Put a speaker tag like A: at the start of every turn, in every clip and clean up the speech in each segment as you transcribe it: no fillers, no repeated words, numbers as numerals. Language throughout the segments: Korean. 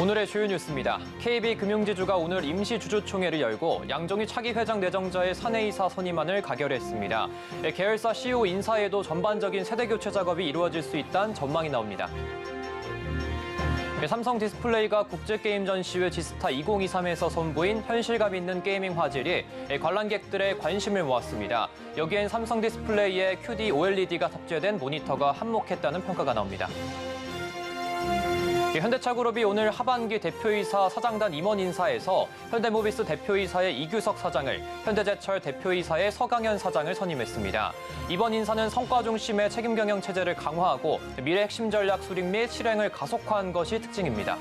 A: 오늘의 주요 뉴스입니다. KB금융지주가 오늘 임시주주총회를 열고 양정희 차기 회장 내정자의 사내이사 선임안을 가결했습니다. 계열사 CEO 인사에도 전반적인 세대교체 작업이 이루어질 수 있다는 전망이 나옵니다. 삼성 디스플레이가 국제게임 전시회 지스타 2023에서 선보인 현실감 있는 게이밍 화질이 관람객들의 관심을 모았습니다. 여기엔 삼성 디스플레이의 QD OLED가 탑재된 모니터가 한몫했다는 평가가 나옵니다. 현대차그룹이 오늘 하반기 대표이사 사장단 임원 인사에서 현대모비스 대표이사의 이규석 사장을, 현대제철 대표이사의 서강현 사장을 선임했습니다. 이번 인사는 성과 중심의 책임 경영 체제를 강화하고 미래 핵심 전략 수립 및 실행을 가속화한 것이 특징입니다.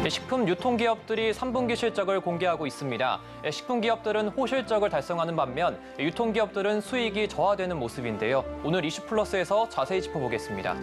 A: 식품 유통기업들이 3분기 실적을 공개하고 있습니다. 식품기업들은 호실적을 달성하는 반면 유통기업들은 수익이 저하되는 모습인데요. 오늘 이슈플러스에서 자세히 짚어보겠습니다.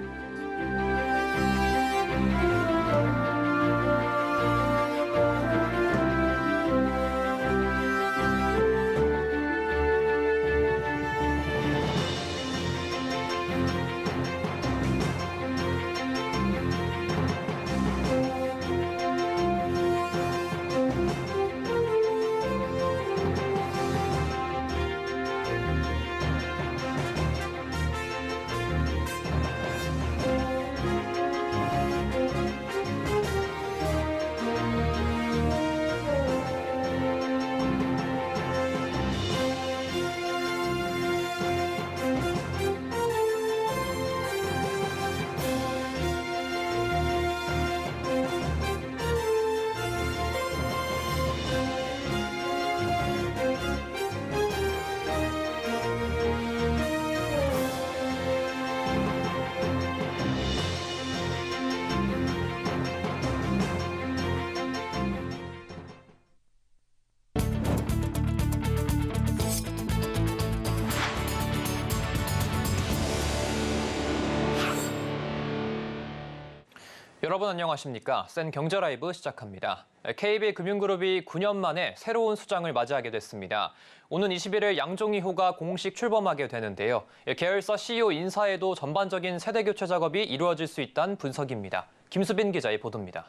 A: 여러분 안녕하십니까? 센 경제라이브 시작합니다. KB금융그룹이 9년 만에 새로운 수장을 맞이하게 됐습니다. 오는 21일 양종희 호가 공식 출범하게 되는데요. 계열사 CEO 인사에도 전반적인 세대교체 작업이 이루어질 수 있다는 분석입니다. 김수빈 기자의 보도입니다.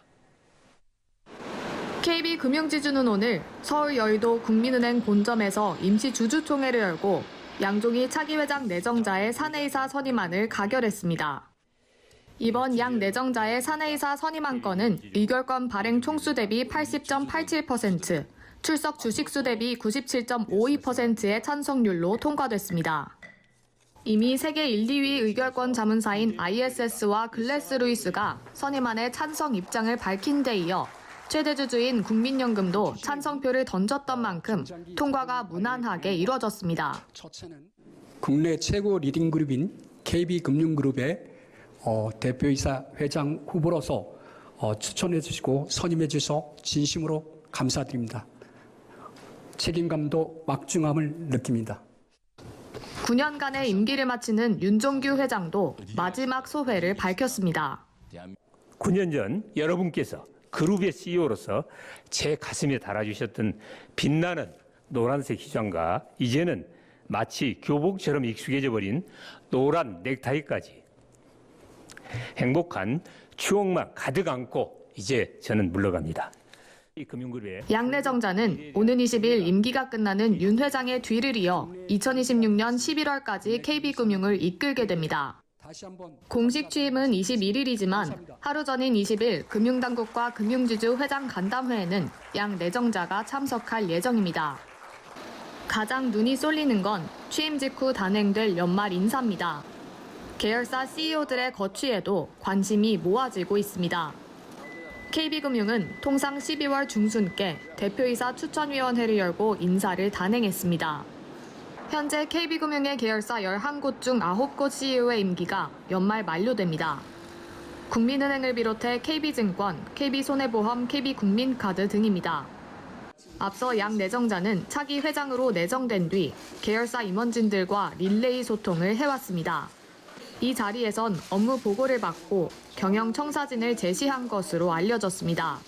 B: KB금융지주는 오늘 서울 여의도 국민은행 본점에서 임시주주총회를 열고 양종희 차기 회장 내정자의 사내이사 선임안을 가결했습니다. 이번 양 내정자의 사내이사 선임안 건은 의결권 발행 총수 대비 80.87%, 출석 주식수 대비 97.52%의 찬성률로 통과됐습니다. 이미 세계 1, 2위 의결권 자문사인 ISS와 글래스루이스가 선임안에 찬성 입장을 밝힌 데 이어 최대 주주인 국민연금도 찬성표를 던졌던 만큼 통과가 무난하게 이뤄졌습니다.
C: 국내 최고 리딩그룹인 KB금융그룹의 대표이사 회장 후보로서 추천해 주시고 선임해 주셔서 진심으로 감사드립니다. 책임감도 막중함을 느낍니다.
B: 9년간의 임기를 마치는 윤종규 회장도 마지막 소회를 밝혔습니다.
D: 9년 전 여러분께서 그룹의 CEO로서 제 가슴에 달아주셨던 빛나는 노란색 휘장과 이제는 마치 교복처럼 익숙해져 버린 노란 넥타이까지 행복한 추억만 가득 안고 이제 저는 물러갑니다.
B: 양 내정자는 오는 20일 임기가 끝나는 윤 회장의 뒤를 이어 2026년 11월까지 KB금융을 이끌게 됩니다. 공식 취임은 21일이지만 하루 전인 20일 금융당국과 금융지주 회장 간담회에는 양 내정자가 참석할 예정입니다. 가장 눈이 쏠리는 건 취임 직후 단행될 연말 인사입니다. 계열사 CEO들의 거취에도 관심이 모아지고 있습니다. KB금융은 통상 12월 중순께 대표이사 추천위원회를 열고 인사를 단행했습니다. 현재 KB금융의 계열사 11곳 중 9곳 CEO의 임기가 연말 만료됩니다. 국민은행을 비롯해 KB증권, KB손해보험, KB국민카드 등입니다. 앞서 양 내정자는 차기 회장으로 내정된 뒤 계열사 임원진들과 릴레이 소통을 해왔습니다. 이 자리에선 업무 보고를 받고 경영 청사진을 제시한 것으로 알려졌습니다.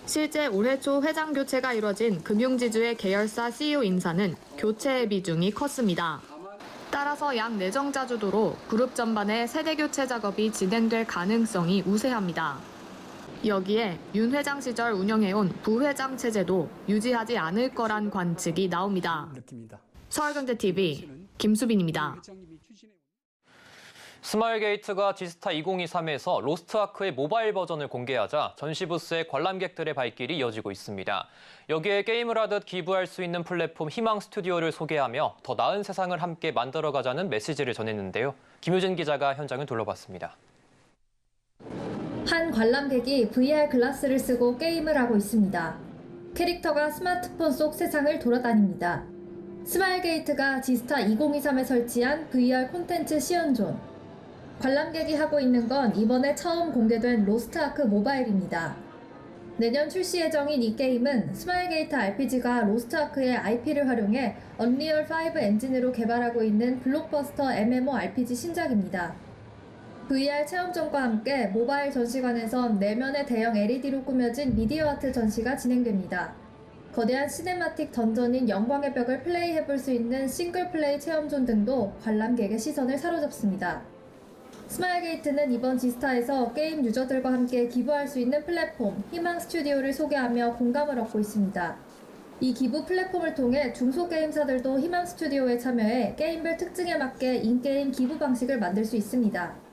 B: 실제 올해 초 회장 교체가 이뤄진 금융지주의 계열사 CEO 인사는 교체의 비중이 컸습니다. 따라서 양 내정자 주도로 그룹 전반의 세대 교체 작업이 진행될 가능성이 우세합니다. 여기에 윤 회장 시절 운영해온 부회장 체제도 유지하지 않을 거란 관측이 나옵니다.
C: 느낍니다.
B: 서울경제TV 김수빈입니다.
A: 스마일게이트가 지스타 2023에서 로스트아크의 모바일 버전을 공개하자 전시 부스에 관람객들의 발길이 이어지고 있습니다. 여기에 게임을 하듯 기부할 수 있는 플랫폼 희망 스튜디오를 소개하며 더 나은 세상을 함께 만들어가자는 메시지를 전했는데요. 김효진 기자가 현장을 둘러봤습니다.
E: 한 관람객이 VR 글라스를 쓰고 게임을 하고 있습니다. 캐릭터가 스마트폰 속 세상을 돌아다닙니다. 스마일게이트가 지스타 2023에 설치한 VR 콘텐츠 시연존. 관람객이 하고 있는 건 이번에 처음 공개된 로스트아크 모바일입니다. 내년 출시 예정인 이 게임은 스마일게이트 RPG가 로스트아크의 IP를 활용해 언리얼 5 엔진으로 개발하고 있는 블록버스터 MMORPG 신작입니다. VR 체험존과 함께 모바일 전시관에선 내면의 대형 LED로 꾸며진 미디어 아트 전시가 진행됩니다. 거대한 시네마틱 던전인 영광의 벽을 플레이해볼 수 있는 싱글플레이 체험존 등도 관람객의 시선을 사로잡습니다. 스마일게이트는 이번 지스타에서 게임 유저들과 함께 기부할 수 있는 플랫폼 희망 스튜디오를 소개하며 공감을 얻고 있습니다. 이 기부 플랫폼을 통해 중소게임사들도 희망 스튜디오에 참여해 게임별 특징에 맞게 인게임 기부 방식을 만들 수 있습니다.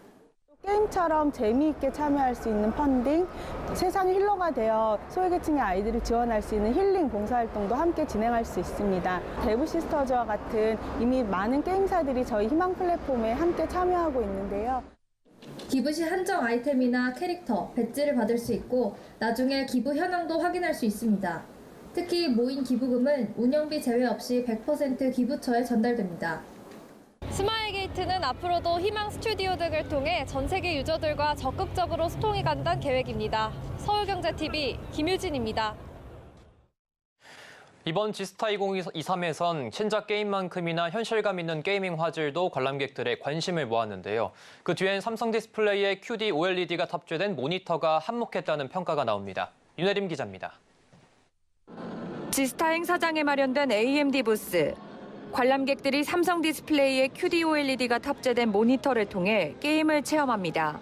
F: 게임처럼 재미있게 참여할 수 있는 펀딩, 세상의 힐러가 되어 소외계층의 아이들을 지원할 수 있는 힐링 봉사활동도 함께 진행할 수 있습니다. 데브 시스터즈와 같은 이미 많은 게임사들이 저희 희망 플랫폼에 함께 참여하고 있는데요.
E: 기부 시 한정 아이템이나 캐릭터, 배지를 받을 수 있고 나중에 기부 현황도 확인할 수 있습니다. 특히 모인 기부금은 운영비 제외 없이 100% 기부처에 전달됩니다. 스마일게이트는 앞으로도 희망 스튜디오 등을 통해 전 세계 유저들과 적극적으로 소통해 간다는 계획입니다. 서울경제TV 김유진입니다.
A: 이번 지스타 2023에선 신작 게임만큼이나 현실감 있는 게이밍 화질도 관람객들의 관심을 모았는데요. 그 뒤엔 삼성 디스플레이에 QD OLED가 탑재된 모니터가 한몫했다는 평가가 나옵니다. 윤혜림 기자입니다.
G: 지스타 행사장에 마련된 AMD 부스. 관람객들이 삼성 디스플레이에 QD OLED가 탑재된 모니터를 통해 게임을 체험합니다.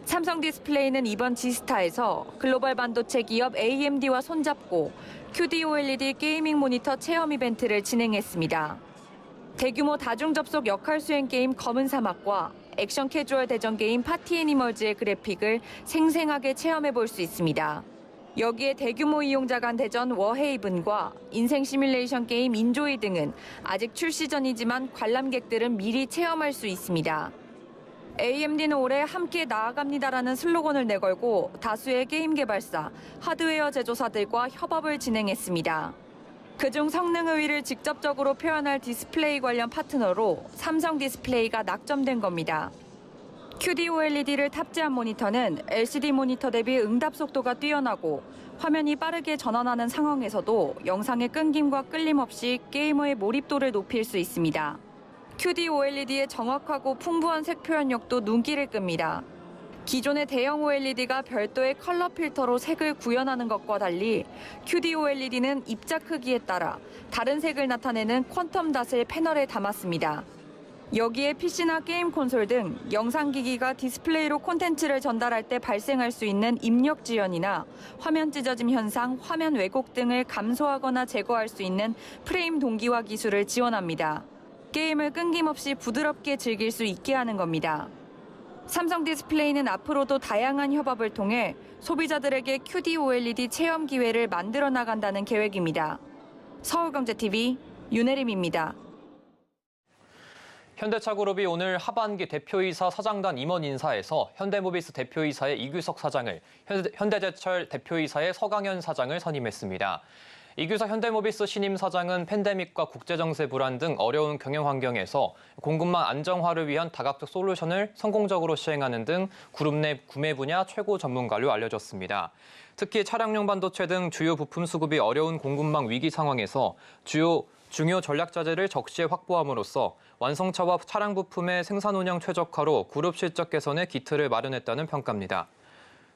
G: 삼성 디스플레이는 이번 지스타에서 글로벌 반도체 기업 AMD와 손잡고 QD OLED 게이밍 모니터 체험 이벤트를 진행했습니다. 대규모 다중 접속 역할 수행 게임 검은 사막과 액션 캐주얼 대전 게임 파티 애니멀즈의 그래픽을 생생하게 체험해 볼 수 있습니다. 여기에 대규모 이용자 간 대전 워헤이븐과 인생 시뮬레이션 게임 인조이 등은 아직 출시 전이지만 관람객들은 미리 체험할 수 있습니다. AMD는 올해 함께 나아갑니다라는 슬로건을 내걸고 다수의 게임 개발사, 하드웨어 제조사들과 협업을 진행했습니다. 그중 성능 의의를 직접적으로 표현할 디스플레이 관련 파트너로 삼성 디스플레이가 낙점된 겁니다. QD OLED를 탑재한 모니터는 LCD 모니터 대비 응답 속도가 뛰어나고 화면이 빠르게 전환하는 상황에서도 영상의 끊김과 끌림 없이 게이머의 몰입도를 높일 수 있습니다. QD OLED의 정확하고 풍부한 색 표현력도 눈길을 끕니다. 기존의 대형 OLED가 별도의 컬러 필터로 색을 구현하는 것과 달리 QD OLED는 입자 크기에 따라 다른 색을 나타내는 퀀텀 닷을 패널에 담았습니다. 여기에 PC나 게임 콘솔 등 영상기기가 디스플레이로 콘텐츠를 전달할 때 발생할 수 있는 입력 지연이나 화면 찢어짐 현상, 화면 왜곡 등을 감소하거나 제거할 수 있는 프레임 동기화 기술을 지원합니다. 게임을 끊김없이 부드럽게 즐길 수 있게 하는 겁니다. 삼성 디스플레이는 앞으로도 다양한 협업을 통해 소비자들에게 QD OLED 체험 기회를 만들어 나간다는 계획입니다. 서울경제TV 윤혜림입니다.
A: 현대차그룹이 오늘 하반기 대표이사 사장단 임원 인사에서 현대모비스 대표이사의 이규석 사장을, 현대제철 대표이사의 서강현 사장을 선임했습니다. 이규석 현대모비스 신임 사장은 팬데믹과 국제정세 불안 등 어려운 경영 환경에서 공급망 안정화를 위한 다각적 솔루션을 성공적으로 시행하는 등 그룹 내 구매 분야 최고 전문가로 알려졌습니다. 특히 차량용 반도체 등 주요 부품 수급이 어려운 공급망 위기 상황에서 중요 전략자재를 적시에 확보함으로써 완성차와 차량 부품의 생산 운영 최적화로 그룹 실적 개선의 기틀을 마련했다는 평가입니다.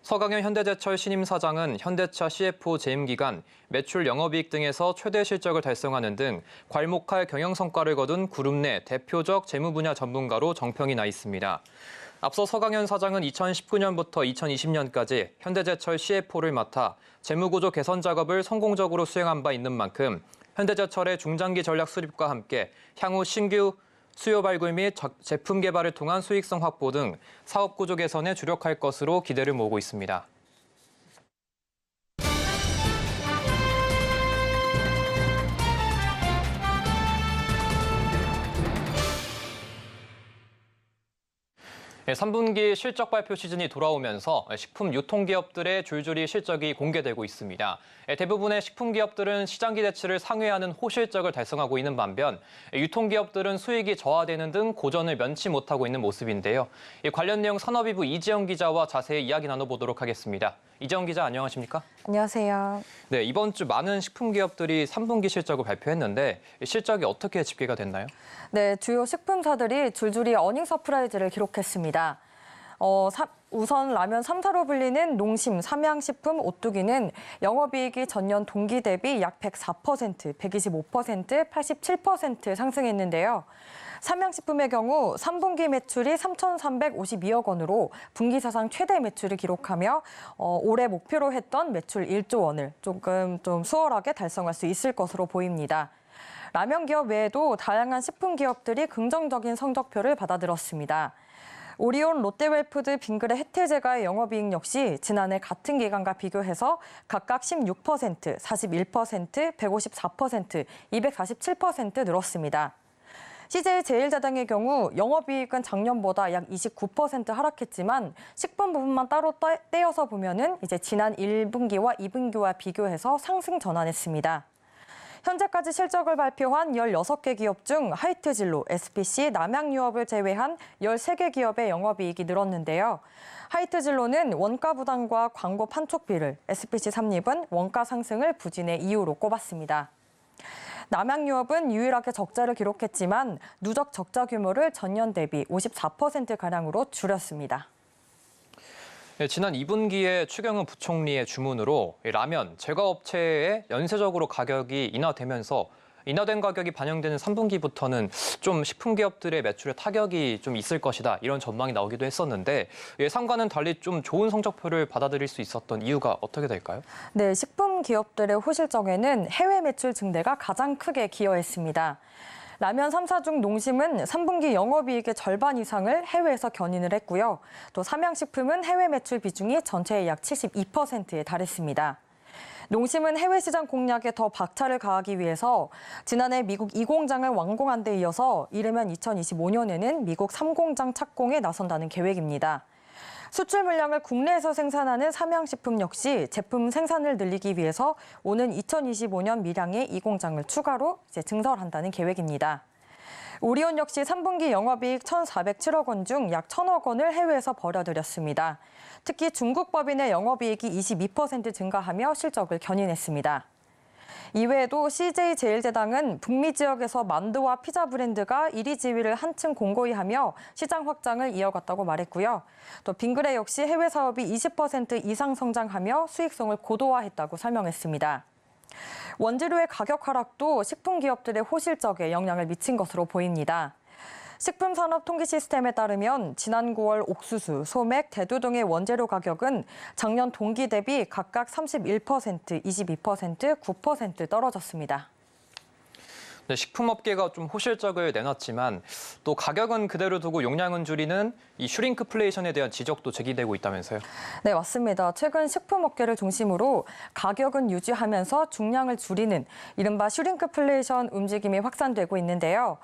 A: 서강현 현대제철 신임 사장은 현대차 CFO 재임 기간 매출 영업이익 등에서 최대 실적을 달성하는 등 괄목할 경영 성과를 거둔 그룹 내 대표적 재무 분야 전문가로 정평이 나 있습니다. 앞서 서강현 사장은 2019년부터 2020년까지 현대제철 CFO를 맡아 재무구조 개선 작업을 성공적으로 수행한 바 있는 만큼 현대제철의 중장기 전략 수립과 함께 향후 신규 수요 발굴 및 제품 개발을 통한 수익성 확보 등 사업 구조 개선에 주력할 것으로 기대를 모으고 있습니다. 네, 3분기 실적 발표 시즌이 돌아오면서 식품 유통기업들의 줄줄이 실적이 공개되고 있습니다. 대부분의 식품기업들은 시장 기대치를 상회하는 호실적을 달성하고 있는 반면 유통기업들은 수익이 저하되는 등 고전을 면치 못하고 있는 모습인데요. 관련 내용 산업위부 이지영 기자와 자세히 이야기 나눠보도록 하겠습니다. 이지영 기자 안녕하십니까?
H: 안녕하세요.
A: 네, 이번 주 많은 식품기업들이 3분기 실적을 발표했는데 실적이 어떻게 집계가 됐나요?
H: 네, 주요 식품사들이 줄줄이 어닝 서프라이즈를 기록했습니다. 우선 라면 3사로 불리는 농심, 삼양식품, 오뚜기는 영업이익이 전년 동기 대비 약 104%, 125%, 87% 상승했는데요. 삼양식품의 경우 3분기 매출이 3,352억 원으로 분기 사상 최대 매출을 기록하며 올해 목표로 했던 매출 1조 원을 조금 좀 수월하게 달성할 수 있을 것으로 보입니다. 라면 기업 외에도 다양한 식품 기업들이 긍정적인 성적표를 받아들었습니다. 오리온, 롯데웰푸드, 빙그레, 혜태제과의 영업이익 역시 지난해 같은 기간과 비교해서 각각 16%, 41%, 154%, 247% 늘었습니다. CJ제일제당의 경우 영업이익은 작년보다 약 29% 하락했지만 식품 부분만 따로 떼어서 보면은 이제 지난 1분기와 2분기와 비교해서 상승 전환했습니다. 현재까지 실적을 발표한 16개 기업 중 하이트진로, SPC, 남양유업을 제외한 13개 기업의 영업이익이 늘었는데요. 하이트진로는 원가 부담과 광고 판촉비를, SPC 삼립은 원가 상승을 부진의 이유로 꼽았습니다. 남양유업은 유일하게 적자를 기록했지만 누적 적자 규모를 전년 대비 54%가량으로 줄였습니다.
A: 네, 지난 2분기에 추경호 부총리의 주문으로 라면 제과업체에 연쇄적으로 가격이 인하된 가격이 반영되는 3분기부터는 좀 식품기업들의 매출에 타격이 좀 있을 것이다 이런 전망이 나오기도 했었는데 예상과는 달리 좀 좋은 성적표를 받아들일 수 있었던 이유가 어떻게 될까요?
H: 네, 식품기업들의 호실적에는 해외 매출 증대가 가장 크게 기여했습니다. 라면 3사 중 농심은 3분기 영업이익의 절반 이상을 해외에서 견인을 했고요. 또 삼양식품은 해외 매출 비중이 전체의 약 72%에 달했습니다. 농심은 해외 시장 공략에 더 박차를 가하기 위해서 지난해 미국 2공장을 완공한 데 이어서 이르면 2025년에는 미국 3공장 착공에 나선다는 계획입니다. 수출 물량을 국내에서 생산하는 삼양식품 역시 제품 생산을 늘리기 위해서 오는 2025년 밀양에 2공장을 추가로 증설한다는 계획입니다. 오리온 역시 3분기 영업이익 1,407억 원 중 약 1,000억 원을 해외에서 벌어들였습니다. 특히 중국 법인의 영업이익이 22% 증가하며 실적을 견인했습니다. 이외에도 CJ제일제당은 북미 지역에서 만두와 피자 브랜드가 1위 지위를 한층 공고히 하며 시장 확장을 이어갔다고 말했고요. 또 빙그레 역시 해외 사업이 20% 이상 성장하며 수익성을 고도화했다고 설명했습니다. 원재료의 가격 하락도 식품 기업들의 호실적에 영향을 미친 것으로 보입니다. 식품산업통계시스템에 따르면 지난 9월 옥수수, 소맥, 대두 등의 원재료 가격은 작년 동기 대비 각각 31%, 22%, 9% 떨어졌습니다.
A: 네, 식품업계가 좀 호실적을 내놨지만 또 가격은 그대로 두고 용량은 줄이는 이 슈링크플레이션에 대한 지적도 제기되고 있다면서요?
H: 네, 맞습니다. 최근 식품업계를 중심으로 가격은 유지하면서 중량을 줄이는 이른바 슈링크플레이션 움직임이 확산되고 있는데요.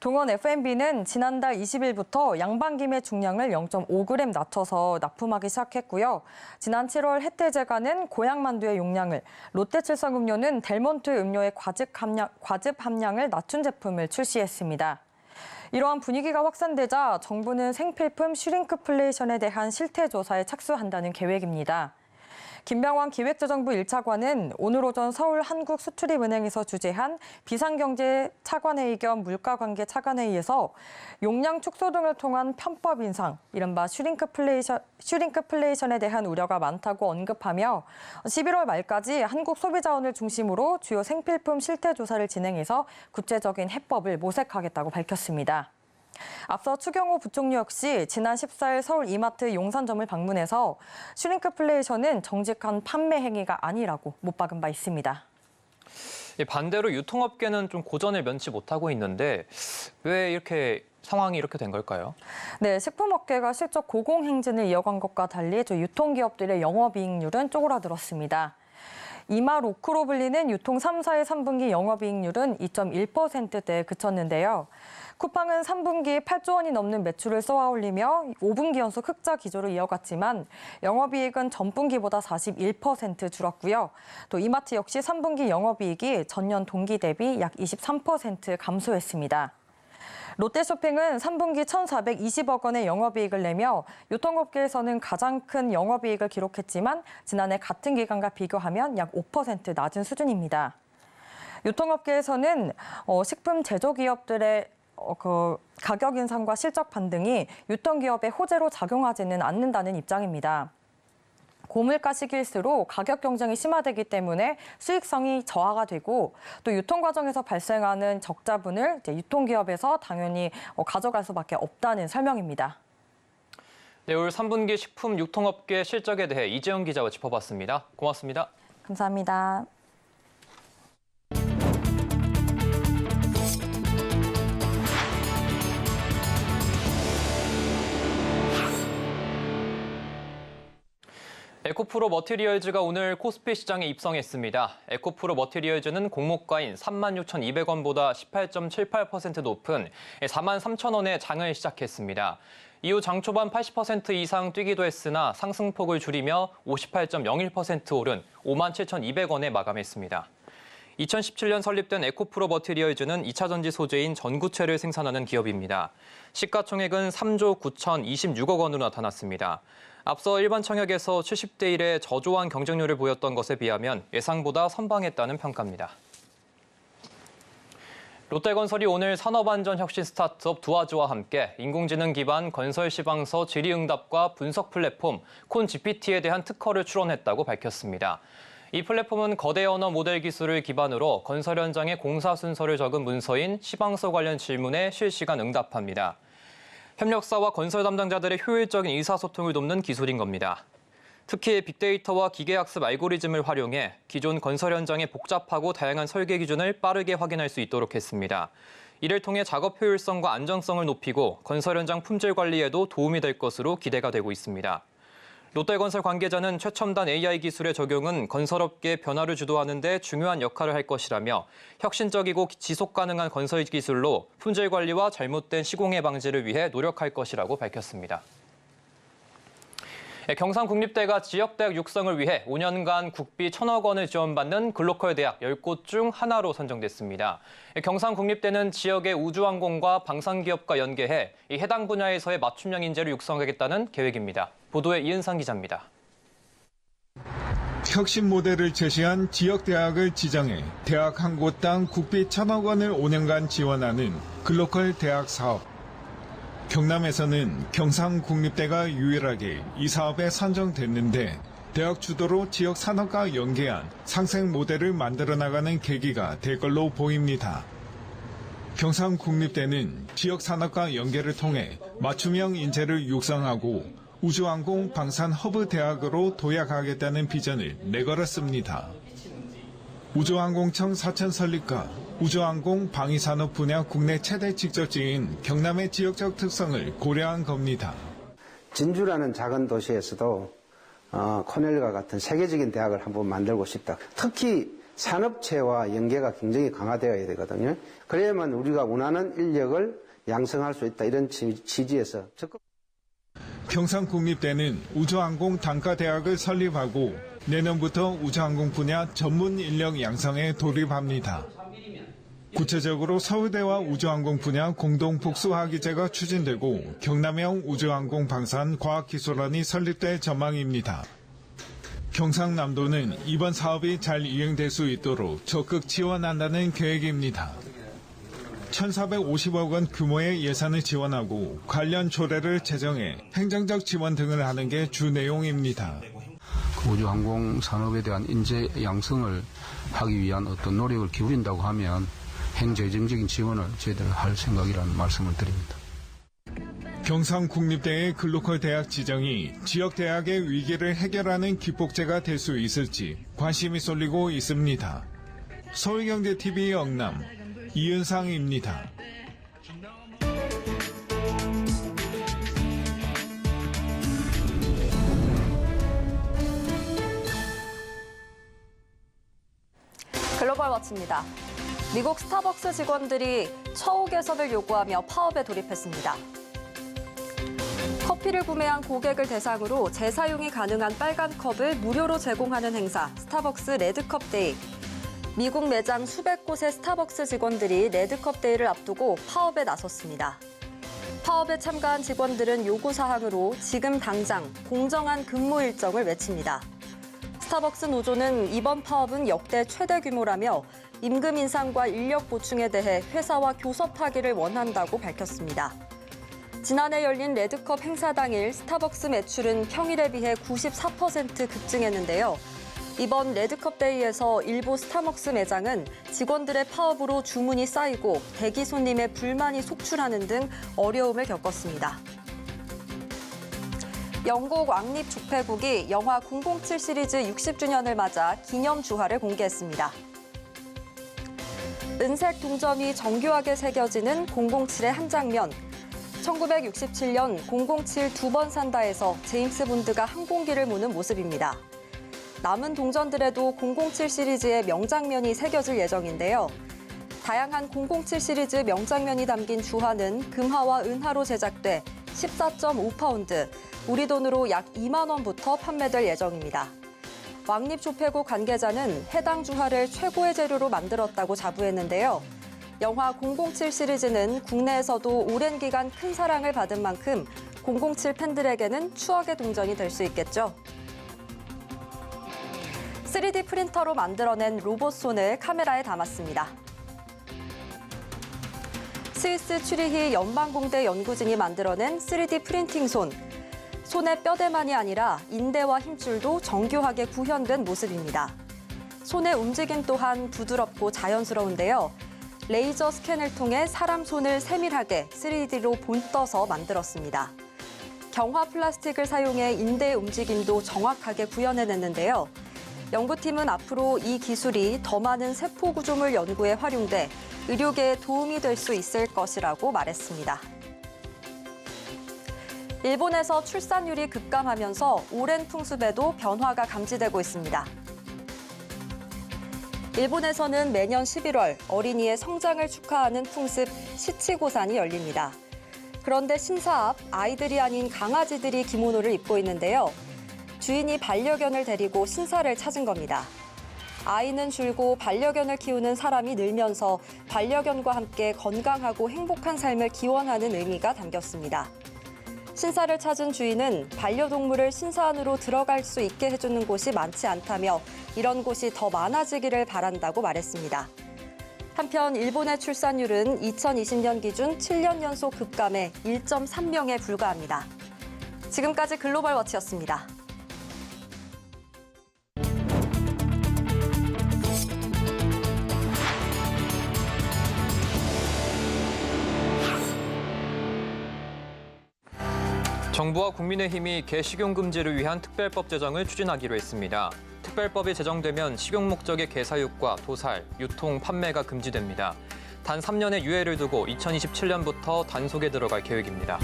H: 동원 F&B는 지난달 20일부터 양반김의 중량을 0.5g 낮춰서 납품하기 시작했고요. 지난 7월 혜태제과는 고향만두의 용량을, 롯데칠성음료는 델몬트 음료의 과즙 함량을 낮춘 제품을 출시했습니다. 이러한 분위기가 확산되자 정부는 생필품 슈링크플레이션에 대한 실태조사에 착수한다는 계획입니다. 김병완 기획재정부 1차관은 오늘 오전 서울 한국수출입은행에서 주재한 비상경제 차관회의 겸 물가관계 차관회의에서 용량 축소 등을 통한 편법 인상, 이른바 슈링크플레이션에 대한 우려가 많다고 언급하며 11월 말까지 한국 소비자원을 중심으로 주요 생필품 실태조사를 진행해서 구체적인 해법을 모색하겠다고 밝혔습니다. 앞서 추경호 부총리 역시 지난 14일 서울 이마트 용산점을 방문해서 슈링크플레이션은 정직한 판매 행위가 아니라고 못 박은 바 있습니다.
A: 반대로 유통업계는 좀 고전을 면치 못하고 있는데 왜 이렇게 상황이 이렇게 된 걸까요?
H: 네, 식품업계가 실적 고공행진을 이어간 것과 달리 유통기업들의 영업이익률은 쪼그라들었습니다. 이마로크로 불리는 유통 3사의 3분기 영업이익률은 2.1%대에 그쳤는데요. 쿠팡은 3분기 8조 원이 넘는 매출을 쏘아올리며 5분기 연속 흑자 기조를 이어갔지만 영업이익은 전분기보다 41% 줄었고요. 또 이마트 역시 3분기 영업이익이 전년 동기 대비 약 23% 감소했습니다. 롯데쇼핑은 3분기 1,420억 원의 영업이익을 내며 유통업계에서는 가장 큰 영업이익을 기록했지만 지난해 같은 기간과 비교하면 약 5% 낮은 수준입니다. 유통업계에서는 식품 제조기업들의 가격 인상과 실적 반등이 유통기업의 호재로 작용하지는 않는다는 입장입니다. 고물가 시기일수록 가격 경쟁이 심화되기 때문에 수익성이 저하가 되고 또 유통 과정에서 발생하는 적자분을 유통기업에서 당연히 가져갈 수밖에 없다는 설명입니다.
A: 네, 올 3분기 식품 유통업계 실적에 대해 이재영 기자와 짚어봤습니다. 고맙습니다.
H: 감사합니다.
A: 에코프로 머티리얼즈가 오늘 코스피 시장에 입성했습니다. 에코프로 머티리얼즈는 공모가인 36,200원보다 18.78% 높은 43,000원에 장을 시작했습니다. 이후 장 초반 80% 이상 뛰기도 했으나 상승폭을 줄이며 58.01% 오른 57,200원에 마감했습니다. 2017년 설립된 에코프로 머티리얼즈는 2차전지 소재인 전구체를 생산하는 기업입니다. 시가총액은 3조 9,026억 원으로 나타났습니다. 앞서 일반 청약에서 70대 1의 저조한 경쟁률을 보였던 것에 비하면 예상보다 선방했다는 평가입니다. 롯데건설이 오늘 산업안전혁신 스타트업 두아즈와 함께 인공지능 기반 건설 시방서 질의응답과 분석 플랫폼 콘GPT에 대한 특허를 출원했다고 밝혔습니다. 이 플랫폼은 거대 언어 모델 기술을 기반으로 건설 현장의 공사 순서를 적은 문서인 시방서 관련 질문에 실시간 응답합니다. 협력사와 건설 담당자들의 효율적인 의사소통을 돕는 기술인 겁니다. 특히 빅데이터와 기계학습 알고리즘을 활용해 기존 건설 현장의 복잡하고 다양한 설계 기준을 빠르게 확인할 수 있도록 했습니다. 이를 통해 작업 효율성과 안정성을 높이고 건설 현장 품질 관리에도 도움이 될 것으로 기대가 되고 있습니다. 롯데건설 관계자는 최첨단 AI 기술의 적용은 건설업계의 변화를 주도하는 데 중요한 역할을 할 것이라며 혁신적이고 지속 가능한 건설 기술로 품질 관리와 잘못된 시공해 방지를 위해 노력할 것이라고 밝혔습니다. 경상국립대가 지역대학 육성을 위해 5년간 국비 1,000억 원을 지원받는 글로컬 대학 10곳 중 하나로 선정됐습니다. 경상국립대는 지역의 우주항공과 방산기업과 연계해 해당 분야에서의 맞춤형 인재를 육성하겠다는 계획입니다. 보도에 이은상 기자입니다.
I: 혁신 모델을 제시한 지역대학을 지정해 대학 한 곳당 국비 1,000억 원을 5년간 지원하는 글로컬 대학 사업. 경남에서는 경상국립대가 유일하게 이 사업에 선정됐는데 대학 주도로 지역 산업과 연계한 상생 모델을 만들어 나가는 계기가 될 걸로 보입니다. 경상국립대는 지역 산업과 연계를 통해 맞춤형 인재를 육성하고 우주항공 방산 허브 대학으로 도약하겠다는 비전을 내걸었습니다. 우주항공청 사천 설립과 우주항공 방위산업 분야 국내 최대 직접지인 경남의 지역적 특성을 고려한 겁니다.
J: 진주라는 작은 도시에서도 코넬과 같은 세계적인 대학을 한번 만들고 싶다. 특히 산업체와 연계가 굉장히 강화되어야 되거든요. 그래야만 우리가 원하는 인력을 양성할 수 있다. 이런 취지에서 적극.
I: 경상국립대는 우주항공 단과대학을 설립하고 내년부터 우주항공 분야 전문 인력 양성에 돌입합니다. 구체적으로 서울대와 우주항공 분야 공동 복수학위제가 추진되고 경남형 우주항공 방산 과학기술원이 설립될 전망입니다. 경상남도는 이번 사업이 잘 이행될 수 있도록 적극 지원한다는 계획입니다. 1,450억 원 규모의 예산을 지원하고 관련 조례를 제정해 행정적 지원 등을 하는 게 주 내용입니다.
K: 우주항공 산업에 대한 인재 양성을 하기 위한 어떤 노력을 기울인다고 하면 행재정적인 지원을 저희들 할 생각이라는 말씀을 드립니다.
I: 경상국립대의 글로컬 대학 지정이 지역 대학의 위기를 해결하는 기폭제가 될 수 있을지 관심이 쏠리고 있습니다. 서울경제TV 영남 이은상입니다.
H: 글로벌 워치입니다. 미국 스타벅스 직원들이 처우 개선을 요구하며 파업에 돌입했습니다. 커피를 구매한 고객을 대상으로 재사용이 가능한 빨간 컵을 무료로 제공하는 행사, 스타벅스 레드컵 데이. 미국 매장 수백 곳의 스타벅스 직원들이 레드컵 데이를 앞두고 파업에 나섰습니다. 파업에 참가한 직원들은 요구사항으로 지금 당장 공정한 근무 일정을 외칩니다. 스타벅스 노조는 이번 파업은 역대 최대 규모라며 임금 인상과 인력 보충에 대해 회사와 교섭하기를 원한다고 밝혔습니다. 지난해 열린 레드컵 행사 당일 스타벅스 매출은 평일에 비해 94% 급증했는데요. 이번 레드컵 데이에서 일부 스타벅스 매장은 직원들의 파업으로 주문이 쌓이고 대기 손님의 불만이 속출하는 등 어려움을 겪었습니다. 영국 왕립 조폐국이 영화 007 시리즈 60주년을 맞아 기념 주화를 공개했습니다. 은색 동점이 정교하게 새겨지는 007의 한 장면. 1967년 007 두 번 산다에서 제임스 본드가 항공기를 모는 모습입니다. 남은 동전들에도 007 시리즈의 명장면이 새겨질 예정인데요. 다양한 007 시리즈 명장면이 담긴 주화는 금화와 은화로 제작돼 14.5파운드, 우리 돈으로 약 2만 원부터 판매될 예정입니다. 왕립조폐국 관계자는 해당 주화를 최고의 재료로 만들었다고 자부했는데요. 영화 007 시리즈는 국내에서도 오랜 기간 큰 사랑을 받은 만큼 007 팬들에게는 추억의 동전이 될 수 있겠죠. 3D 프린터로 만들어낸 로봇 손을 카메라에 담았습니다. 스위스 츄리히 연방공대 연구진이 만들어낸 3D 프린팅 손. 손의 뼈대만이 아니라 인대와 힘줄도 정교하게 구현된 모습입니다. 손의 움직임 또한 부드럽고 자연스러운데요. 레이저 스캔을 통해 사람 손을 세밀하게 3D로 본떠서 만들었습니다. 경화 플라스틱을 사용해 인대의 움직임도 정확하게 구현해냈는데요. 연구팀은 앞으로 이 기술이 더 많은 세포 구조물 연구에 활용돼 의료계에 도움이 될 수 있을 것이라고 말했습니다. 일본에서 출산율이 급감하면서 오랜 풍습에도 변화가 감지되고 있습니다. 일본에서는 매년 11월 어린이의 성장을 축하하는 풍습 시치고산이 열립니다. 그런데 신사 앞 아이들이 아닌 강아지들이 기모노를 입고 있는데요. 주인이 반려견을 데리고 신사를 찾은 겁니다. 아이는 줄고 반려견을 키우는 사람이 늘면서 반려견과 함께 건강하고 행복한 삶을 기원하는 의미가 담겼습니다. 신사를 찾은 주인은 반려동물을 신사 안으로 들어갈 수 있게 해주는 곳이 많지 않다며 이런 곳이 더 많아지기를 바란다고 말했습니다. 한편 일본의 출산율은 2020년 기준 7년 연속 급감해 1.3명에 불과합니다. 지금까지 글로벌 워치였습니다.
A: 정부와 국민의힘이 개식용 금지를 위한 특별법 제정을 추진하기로 했습니다. 특별법이 제정되면 식용 목적의 개사육과 도살, 유통, 판매가 금지됩니다. 단 3년의 유예를 두고 2027년부터 단속에 들어갈 계획입니다.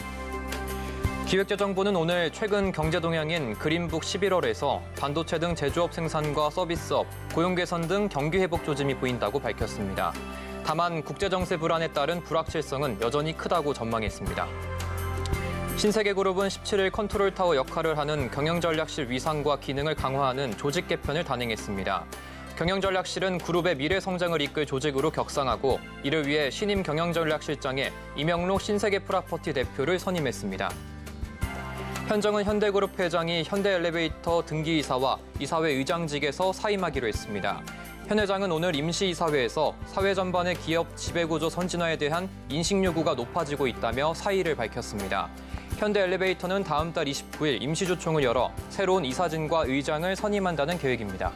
A: 기획재정부는 오늘 최근 경제 동향인 그린북 11월에서 반도체 등 제조업 생산과 서비스업, 고용 개선 등 경기 회복 조짐이 보인다고 밝혔습니다. 다만 국제정세 불안에 따른 불확실성은 여전히 크다고 전망했습니다. 신세계그룹은 17일 컨트롤타워 역할을 하는 경영전략실 위상과 기능을 강화하는 조직 개편을 단행했습니다. 경영전략실은 그룹의 미래 성장을 이끌 조직으로 격상하고 이를 위해 신임 경영전략실장에 이명록 신세계프라퍼티 대표를 선임했습니다. 현정은 현대그룹 회장이 현대엘리베이터 등기이사와 이사회 의장직에서 사임하기로 했습니다. 현 회장은 오늘 임시이사회에서 사회 전반의 기업 지배구조 선진화에 대한 인식 요구가 높아지고 있다며 사의를 밝혔습니다. 현대엘리베이터는 다음 달 29일 임시주총을 열어 새로운 이사진과 의장을 선임한다는 계획입니다.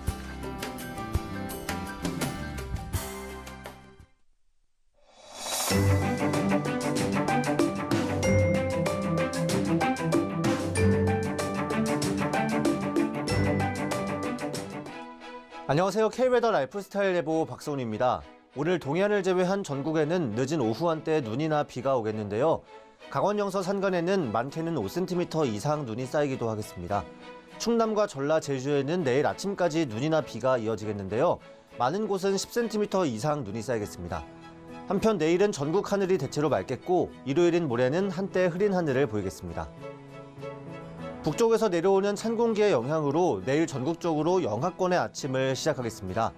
L: 안녕하세요. K웨더 라이프스타일 예보 박소은입니다. 오늘 동해안을 제외한 전국에는 늦은 오후 한때 눈이나 비가 오겠는데요. 강원 영서 산간에는 많게는 5cm 이상 눈이 쌓이기도 하겠습니다. 충남과 전라, 제주에는 내일 아침까지 눈이나 비가 이어지겠는데요. 많은 곳은 10cm 이상 눈이 쌓이겠습니다. 한편 내일은 전국 하늘이 대체로 맑겠고 일요일인 모레는 한때 흐린 하늘을 보이겠습니다. 북쪽에서 내려오는 찬 공기의 영향으로 내일 전국적으로 영하권의 아침을 시작하겠습니다.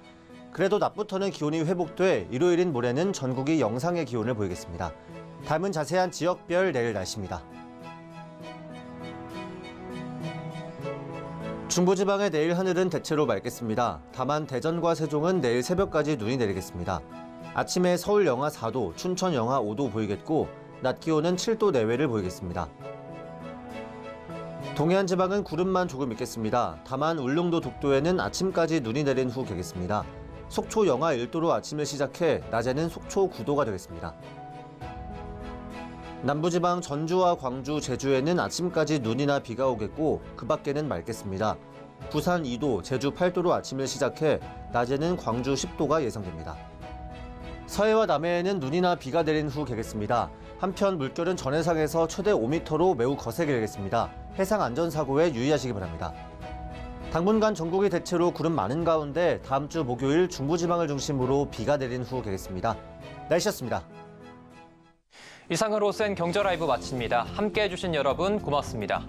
L: 그래도 낮부터는 기온이 회복돼 일요일인 모레는 전국이 영상의 기온을 보이겠습니다. 다음은 자세한 지역별 내일 날씨입니다. 중부지방의 내일 하늘은 대체로 맑겠습니다. 다만 대전과 세종은 내일 새벽까지 눈이 내리겠습니다. 아침에 서울 영하 4도, 춘천 영하 5도 보이겠고 낮 기온은 7도 내외를 보이겠습니다. 동해안 지방은 구름만 조금 있겠습니다. 다만 울릉도, 독도에는 아침까지 눈이 내린 후 개겠습니다. 속초 영하 1도로 아침을 시작해 낮에는 속초 9도가 되겠습니다. 남부지방 전주와 광주, 제주에는 아침까지 눈이나 비가 오겠고 그 밖에는 맑겠습니다. 부산 2도, 제주 8도로 아침을 시작해 낮에는 광주 10도가 예상됩니다. 서해와 남해에는 눈이나 비가 내린 후 개겠습니다. 한편 물결은 전해상에서 최대 5m로 매우 거세게 일겠습니다. 해상 안전사고에 유의하시기 바랍니다. 당분간 전국이 대체로 구름 많은 가운데 다음 주 목요일 중부지방을 중심으로 비가 내린 후 개겠습니다. 날씨였습니다.
A: 이상으로 센 경제라이브 마칩니다. 함께해 주신 여러분 고맙습니다.